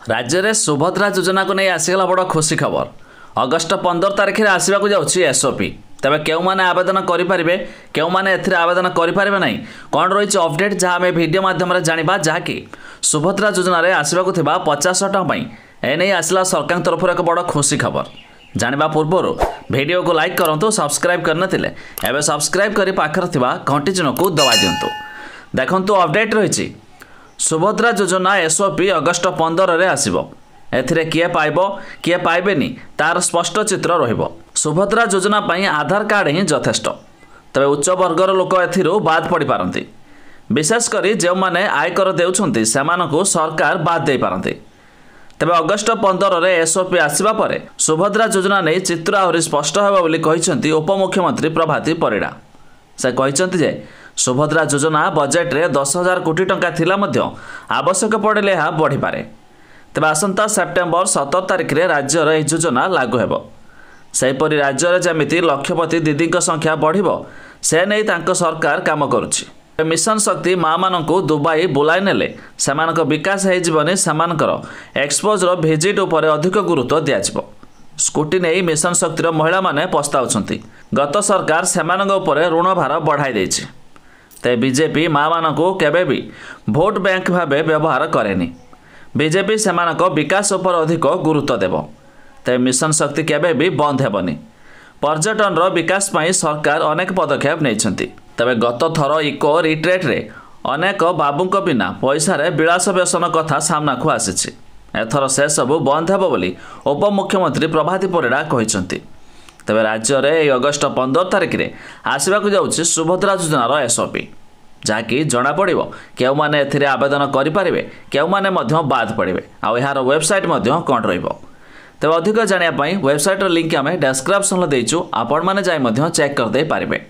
राज्य में सुभद्रा योजना को नहीं आसीगला बड़ खुशी खबर। अगस्ट 15 तारिख में आसवाक जाऊँगी एसओपी। तेज क्यों मैंने आवेदन करेंगे क्यों मैंने आवेदन करेंगे ना कौन रही अपडेट जहाँ आम भिडियो मध्यम जाना जहाँकि सुभद्रा योजना आसवाक 50 टଙ୍କା एने आसला सरकार तरफ एक बड़ खुशी खबर। जाना पूर्व वीडियो को लाइक करूँ, सब्सक्राइब करनथिले एबे सब्सक्राइब करी पाखर थिबा घंटी चिन्ह को दबाई दिंतु। देखंतु अपडेट रही सुभद्रा योजना एसओपी अगस्ट 15 रे आसीबो। एथिरे किए पाइबो किए पाइबेनी तार स्पष्ट चित्र रहिबो। सुभद्रा योजना पई आधार कार्ड ही यथेष्ट। तबे उच्च वर्गर लोक एथिरो बाद पड़ी पारंती। विशेष करी जे माने आयकर देउछंती सेमानकु सरकार बाद देई पारंती। तेबे अगस्ट 15 रे एसओपी आसीबा परे सुभद्रा योजना नै चित्र आहुरी स्पष्ट हेबो बोली कहिसंती उपमुख्यमंत्री प्रभाती परिडा। से कहिसंती जे सुभद्रा योजना बजेट रे 10,000 कोटी टंका थिला मध्य आवश्यक पड़े यह बढ़ी पारे। तेबे आसंता सेप्टेम्बर 17 तारिख रे राज्य रे योजना लागू हेबो। सेहीपरि राज्य रे जेमिति लक्षपति दीदी संख्या बढ़िबो से नै तांको सरकार काम करुछि। मिशन शक्ति माँ मानकु दुबई बुलाई नेले सेमानक विकास है जीवनी सेमानकर एक्सपोजर भिजिट उपर अधिक गुरुत्व दियाजिबो। स्कूटी नहीं मिशन शक्तिर महिला माने पस्ताउछंती। गत सरकार सेमानक उपर ऋण भार बढ़ाई देछि। ते बीजेपी माँ मानकु केबे भी भोट बैंक भाबे व्यवहार करेनी। बीजेपी सेमानक विकास उपर अधिक गुरुत्व देबो। ते मिशन शक्ति केबे भी बंद हेबनी। पर्यटन रो विकास पई सरकार अनेक पदक्षेप नेइछंती। तबे गत थर इको रिट्रेट रे अनेक बाबूंक बिना पैसा रे विलास व्यसन कथा सामना को आसीछि। एथर से सबु बंद हेबो बोली उपमुख्यमंत्री प्रभाती परिडा कहिसंती। तबे राज्य रे अगस्ट 15 तारिख रे आसवाक जाउछि सुभद्रा योजनार एसओपी, जहाँकि जना पड़िबो केउ माने एथिरे आवेदन करि पारिबे केउ माने मध्य बाद पड़िबे आ एहार वेबसाइट मध्य कोन रहिबो। तबे अधिक जानिया पई वेबसाइट लिंक आमे डिस्क्रिप्शन रे देइछु, आपण माने जाय मध्य चेक कर दे पारिबे।